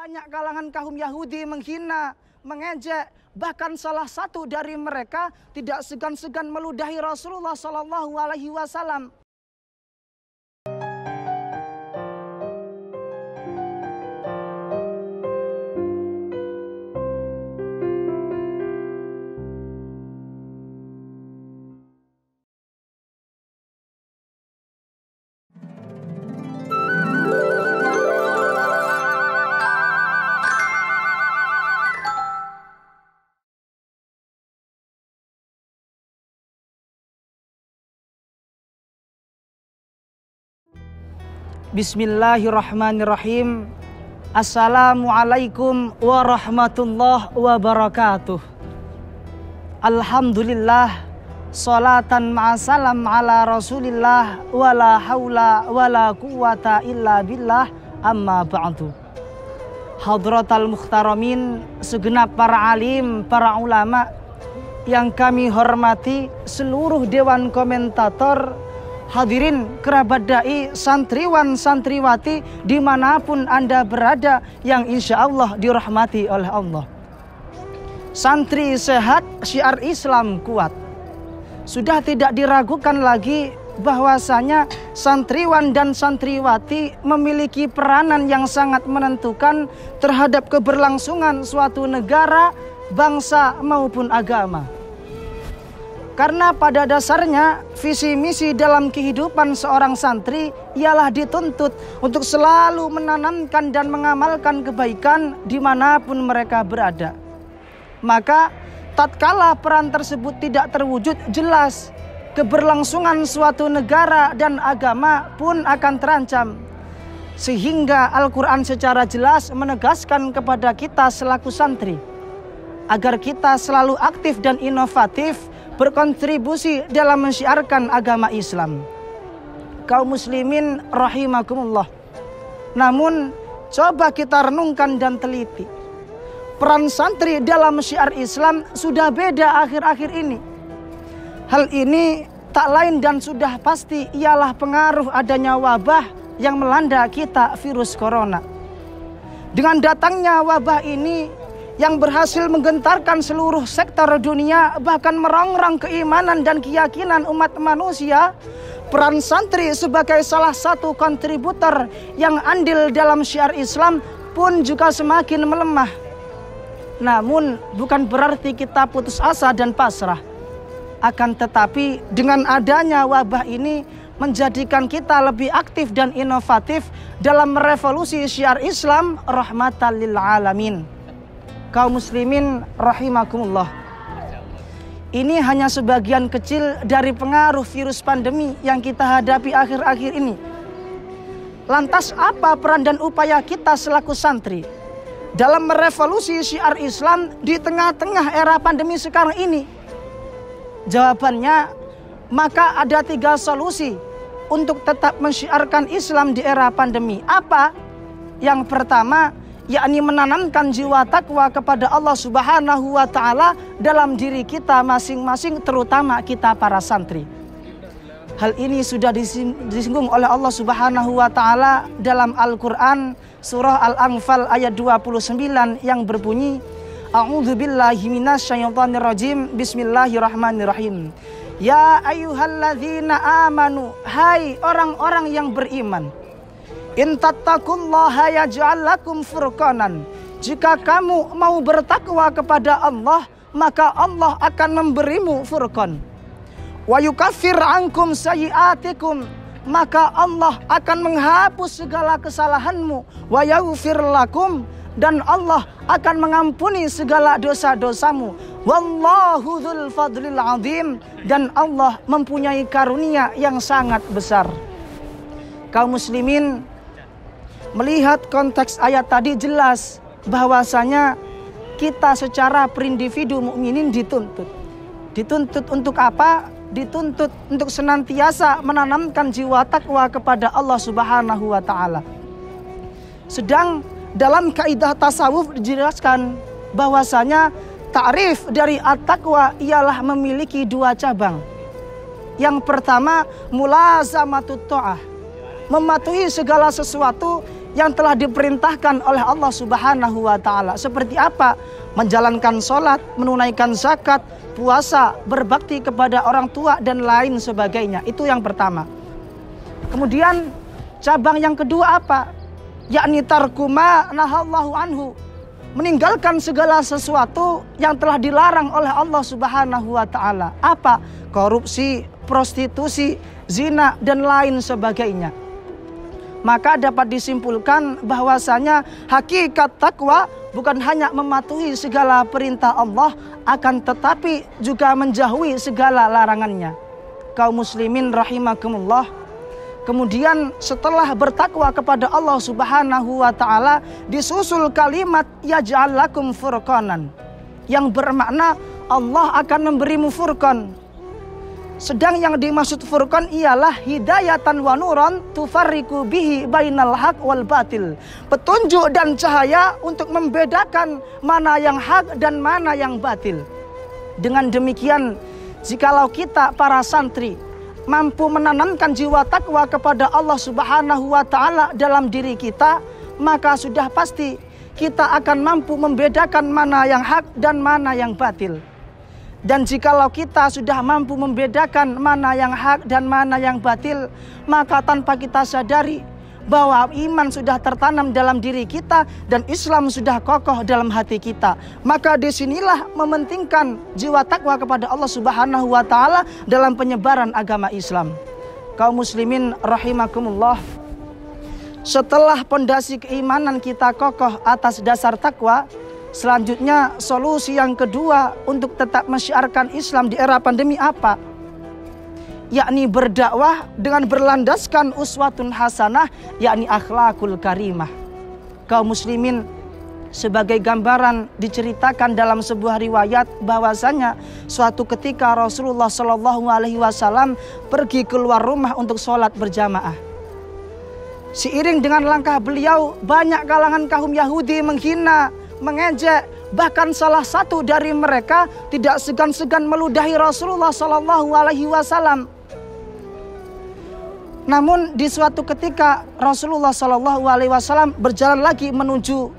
banyak kalangan kaum Yahudi menghina, mengejek, bahkan salah satu dari mereka tidak segan-segan meludahi Rasulullah Shallallahu Alaihi Wasallam. Bismillahirrahmanirrahim. Assalamualaikum warahmatullahi wabarakatuh. Alhamdulillah, salatan ma'asalam ala rasulillah, wala hawla wala quwata illa billah, amma ba'du. Hadratal mukhtaramin, segenap para alim, para ulama yang kami hormati, seluruh dewan komentator, hadirin kerabat dai, santriwan santriwati dimanapun Anda berada yang insya Allah dirahmati oleh Allah. Santri sehat, syiar Islam kuat. Sudah tidak diragukan lagi bahwasanya santriwan dan santriwati memiliki peranan yang sangat menentukan terhadap keberlangsungan suatu negara, bangsa maupun agama. Karena pada dasarnya visi misi dalam kehidupan seorang santri ialah dituntut untuk selalu menanamkan dan mengamalkan kebaikan dimanapun mereka berada. Maka tatkala peran tersebut tidak terwujud jelas, keberlangsungan suatu negara dan agama pun akan terancam. Sehingga Al-Quran secara jelas menegaskan kepada kita selaku santri agar kita selalu aktif dan inovatif berkontribusi dalam mensyiarkan agama Islam. Kaum muslimin rahimakumullah. Namun coba kita renungkan dan teliti. Peran santri dalam syiar Islam sudah beda akhir-akhir ini. Hal ini tak lain dan sudah pasti ialah pengaruh adanya wabah yang melanda kita, virus corona. Dengan datangnya wabah ini yang berhasil menggentarkan seluruh sektor dunia, bahkan merongrong keimanan dan keyakinan umat manusia, peran santri sebagai salah satu kontributor yang andil dalam syiar Islam pun juga semakin melemah. Namun bukan berarti kita putus asa dan pasrah. Akan tetapi dengan adanya wabah ini menjadikan kita lebih aktif dan inovatif dalam merevolusi syiar Islam rahmatan lil alamin. Kaum muslimin rahimakumullah. Ini hanya sebagian kecil dari pengaruh virus pandemi yang kita hadapi akhir-akhir ini. Lantas apa peran dan upaya kita selaku santri dalam merevolusi syiar Islam di tengah-tengah era pandemi sekarang ini? Jawabannya, maka ada 3 solusi untuk tetap mensyiarkan Islam di era pandemi. Apa? Yang pertama, yakni menanamkan jiwa takwa kepada Allah Subhanahu wa Ta'ala dalam diri kita masing-masing, terutama kita para santri. Hal ini sudah disinggung oleh Allah Subhanahu wa Ta'ala dalam Al-Quran surah Al-Anfal ayat 29 yang berbunyi, A'udzubillahi minasyaitonirrajim, bismillahirrahmanirrahim. Ya ayyuhalladzina amanu, hai orang-orang yang beriman, in tattaqullaha yaj'al lakum furqanan. Jika kamu mau bertakwa kepada Allah, maka Allah akan memberimu furqan. Wa yukaffir ankum sayyi'atikum, maka Allah akan menghapus segala kesalahanmu. Wa yaghfir lakum, dan Allah akan mengampuni segala dosa-dosamu. Wallahu dzul fadlil azim, dan Allah mempunyai karunia yang sangat besar. Kaum muslimin, melihat konteks ayat tadi jelas bahwasanya kita secara perindividu mukminin dituntut. Dituntut untuk apa? Dituntut untuk senantiasa menanamkan jiwa takwa kepada Allah Subhanahu wa Ta'ala. Sedang dalam kaidah tasawuf dijelaskan bahwasanya ta'rif dari at-taqwa ialah memiliki 2 cabang. Yang pertama, mulazamatut ta'ah, mematuhi segala sesuatu yang telah diperintahkan oleh Allah Subhanahu wa Ta'ala. Seperti apa? Menjalankan sholat, menunaikan zakat, puasa, berbakti kepada orang tua, dan lain sebagainya. Itu yang pertama. Kemudian cabang yang kedua apa? Yakni tarkuma nahallahu anhu. Meninggalkan segala sesuatu yang telah dilarang oleh Allah Subhanahu wa Ta'ala. Apa? Korupsi, prostitusi, zina, dan lain sebagainya. Maka dapat disimpulkan bahwasanya hakikat takwa bukan hanya mematuhi segala perintah Allah, akan tetapi juga menjauhi segala larangannya. Kaum muslimin rahimakumullah. Kemudian setelah bertakwa kepada Allah Subhanahu wa Ta'ala, disusul kalimat yaj'al lakum furqanan, yang bermakna Allah akan memberimu furqan. Sedang yang dimaksud furqan ialah hidayatan wa nuran tufarriqu bihi bainal haq wal batil. Petunjuk dan cahaya untuk membedakan mana yang hak dan mana yang batil. Dengan demikian, jikalau kita para santri mampu menanamkan jiwa takwa kepada Allah Subhanahu wa Ta'ala dalam diri kita, maka sudah pasti kita akan mampu membedakan mana yang hak dan mana yang batil. Dan jikalau kita sudah mampu membedakan mana yang hak dan mana yang batil, maka tanpa kita sadari bahwa iman sudah tertanam dalam diri kita dan Islam sudah kokoh dalam hati kita. Maka disinilah mementingkan jiwa takwa kepada Allah Subhanahu wa Ta'ala dalam penyebaran agama Islam. Kaum muslimin rahimakumullah. Setelah pondasi keimanan kita kokoh atas dasar takwa, selanjutnya solusi yang kedua untuk tetap menyiarkan Islam di era pandemi apa? Yakni berdakwah dengan berlandaskan uswatun hasanah, yakni akhlakul karimah. Kaum muslimin, sebagai gambaran diceritakan dalam sebuah riwayat bahwasanya suatu ketika Rasulullah Shallallahu Alaihi Wasallam pergi keluar rumah untuk sholat berjamaah. Seiring dengan langkah beliau, banyak kalangan kaum Yahudi menghina, mengejek, bahkan salah satu dari mereka tidak segan-segan meludahi Rasulullah Shallallahu Alaihi Wasallam. Namun di suatu ketika Rasulullah Shallallahu Alaihi Wasallam berjalan lagi menuju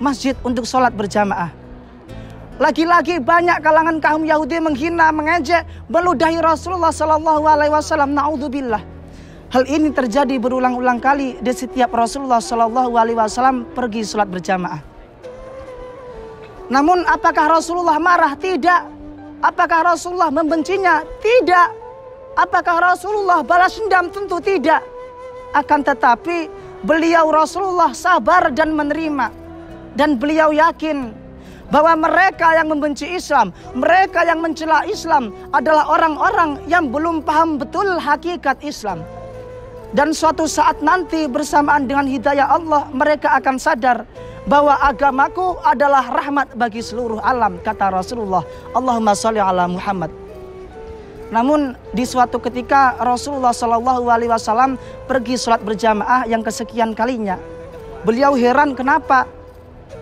masjid untuk sholat berjamaah. Lagi-lagi banyak kalangan kaum Yahudi menghina, mengejek, meludahi Rasulullah Shallallahu Alaihi Wasallam. Naudzubillah. Hal ini terjadi berulang-ulang kali di setiap Rasulullah Shallallahu Alaihi Wasallam pergi sholat berjamaah. Namun apakah Rasulullah marah? Tidak. Apakah Rasulullah membencinya? Tidak. Apakah Rasulullah balas dendam? Tentu tidak. Akan tetapi beliau Rasulullah sabar dan menerima. Dan beliau yakin bahwa mereka yang membenci Islam, mereka yang mencela Islam adalah orang-orang yang belum paham betul hakikat Islam. Dan suatu saat nanti bersamaan dengan hidayah Allah, mereka akan sadar bahwa agamaku adalah rahmat bagi seluruh alam, kata Rasulullah. Allahumma sholli ala Muhammad. Namun di suatu ketika Rasulullah Shallallahu Alaihi Wasallam pergi sholat berjamaah yang kesekian kalinya. Beliau heran kenapa?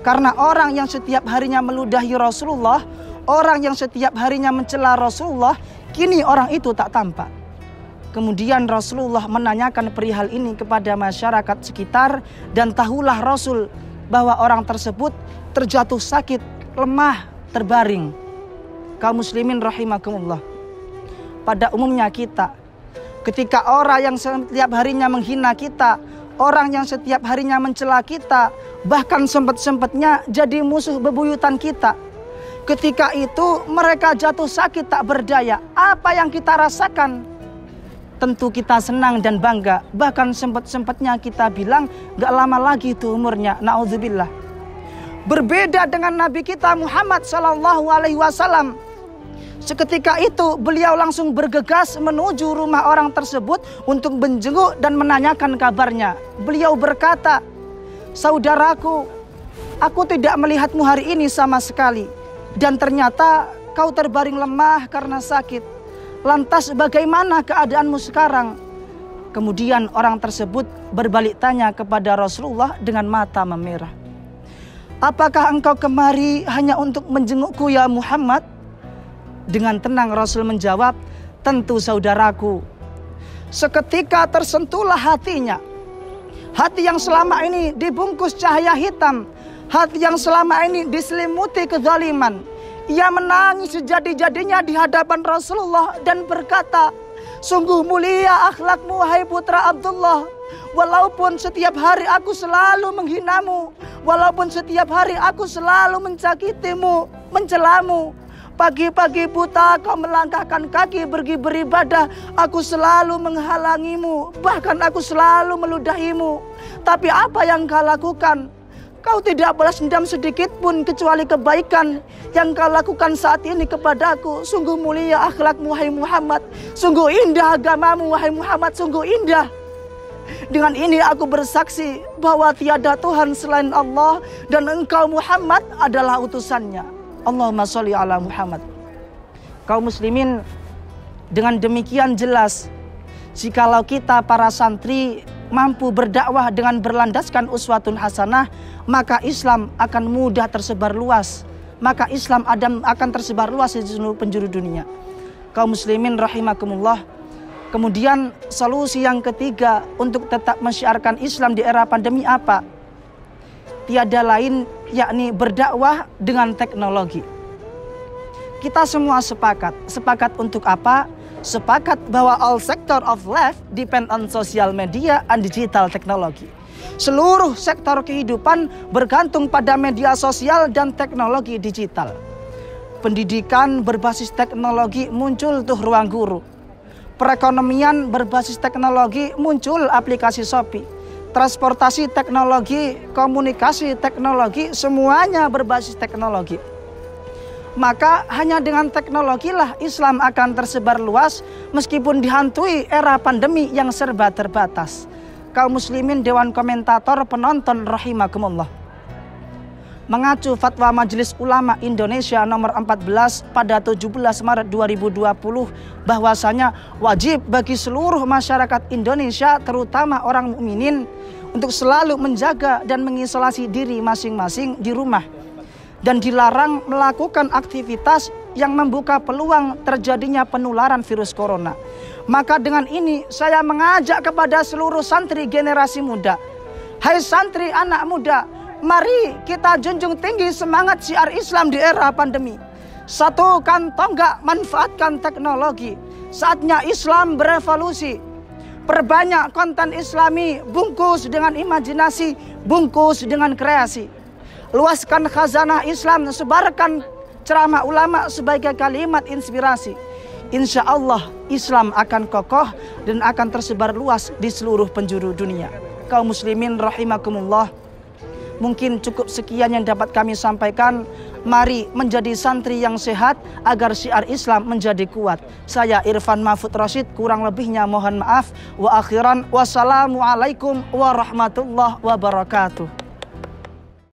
Karena orang yang setiap harinya meludahi Rasulullah, orang yang setiap harinya mencela Rasulullah, kini orang itu tak tampak. Kemudian Rasulullah menanyakan perihal ini kepada masyarakat sekitar, dan tahulah Rasul bahwa orang tersebut terjatuh sakit, lemah, terbaring. Kaum muslimin rahimakumullah. Pada umumnya kita, ketika orang yang setiap harinya menghina kita, orang yang setiap harinya mencela kita, bahkan sempat-sempatnya jadi musuh bebuyutan kita, ketika itu mereka jatuh sakit tak berdaya, apa yang kita rasakan? Tentu kita senang dan bangga. Bahkan sempat-sempatnya kita bilang gak lama lagi itu umurnya. Naudzubillah. Berbeda dengan Nabi kita Muhammad Sallallahu Alaihi Wasallam. Seketika itu beliau langsung bergegas menuju rumah orang tersebut untuk menjenguk dan menanyakan kabarnya. Beliau berkata, "Saudaraku, aku tidak melihatmu hari ini sama sekali. Dan ternyata kau terbaring lemah karena sakit. Lantas bagaimana keadaanmu sekarang?" Kemudian orang tersebut berbalik tanya kepada Rasulullah dengan mata memerah, "Apakah engkau kemari hanya untuk menjengukku ya Muhammad?" Dengan tenang Rasul menjawab, "Tentu saudaraku." Seketika tersentuhlah hatinya. hati yang selama ini dibungkus cahaya hitam, hati yang selama ini diselimuti kezaliman. Ia menangis sejadi-jadinya di hadapan Rasulullah dan berkata, sungguh mulia akhlakmu wahai putra Abdullah. Walaupun setiap hari aku selalu menghinamu, walaupun setiap hari aku selalu mencakitimu, mencelamu, pagi-pagi buta kau melangkahkan kaki pergi beribadah, aku selalu menghalangimu, bahkan aku selalu meludahimu. Tapi apa yang kau lakukan? Kau tidak balas dendam sedikit pun kecuali kebaikan yang kau lakukan saat ini kepadaku. Sungguh mulia akhlakmu wahai Muhammad. Sungguh indah agamamu wahai Muhammad. Sungguh indah. Dengan ini aku bersaksi bahwa tiada Tuhan selain Allah dan engkau Muhammad adalah utusannya. Allahumma sholli ala Muhammad. Kaum muslimin, dengan demikian jelas jikalau kita para santri mampu berdakwah dengan berlandaskan uswatun hasanah, maka Islam akan mudah tersebar luas. Maka Islam akan tersebar luas di seluruh penjuru dunia. Kaum muslimin rahimakumullah. Kemudian solusi yang ketiga untuk tetap mensyiarkan Islam di era pandemi apa? Tiada lain yakni berdakwah dengan teknologi. Kita semua sepakat. Sepakat untuk apa? Sepakat bahwa all sector of life depend on social media and digital technology. Seluruh sektor kehidupan bergantung pada media sosial dan teknologi digital. Pendidikan berbasis teknologi, muncul tuh ruang guru. Perekonomian berbasis teknologi, muncul aplikasi Shopee. Transportasi teknologi, komunikasi teknologi, semuanya berbasis teknologi. Maka hanya dengan teknologilah Islam akan tersebar luas meskipun dihantui era pandemi yang serba terbatas. Kaum muslimin, dewan komentator, penonton rahimakumullah. Mengacu fatwa Majelis Ulama Indonesia nomor 14 pada 17 Maret 2020 bahwasanya wajib bagi seluruh masyarakat Indonesia terutama orang mukminin untuk selalu menjaga dan mengisolasi diri masing-masing di rumah dan dilarang melakukan aktivitas yang membuka peluang terjadinya penularan virus corona. Maka dengan ini saya mengajak kepada seluruh santri generasi muda. Hai santri anak muda, mari kita junjung tinggi semangat syiar Islam di era pandemi. Satukan tonggak, manfaatkan teknologi. Saatnya Islam berevolusi. Perbanyak konten Islami, bungkus dengan imajinasi, bungkus dengan kreasi. Luaskan khazanah Islam, sebarkan ceramah ulama sebagai kalimat inspirasi. Insya Allah Islam akan kokoh dan akan tersebar luas di seluruh penjuru dunia. Kaum muslimin rahimakumullah. Mungkin cukup sekian yang dapat kami sampaikan. Mari menjadi santri yang sehat agar syiar Islam menjadi kuat. Saya Irfan Mahfud Rashid, kurang lebihnya mohon maaf. Wa akhiran wassalamualaikum warahmatullahi wabarakatuh.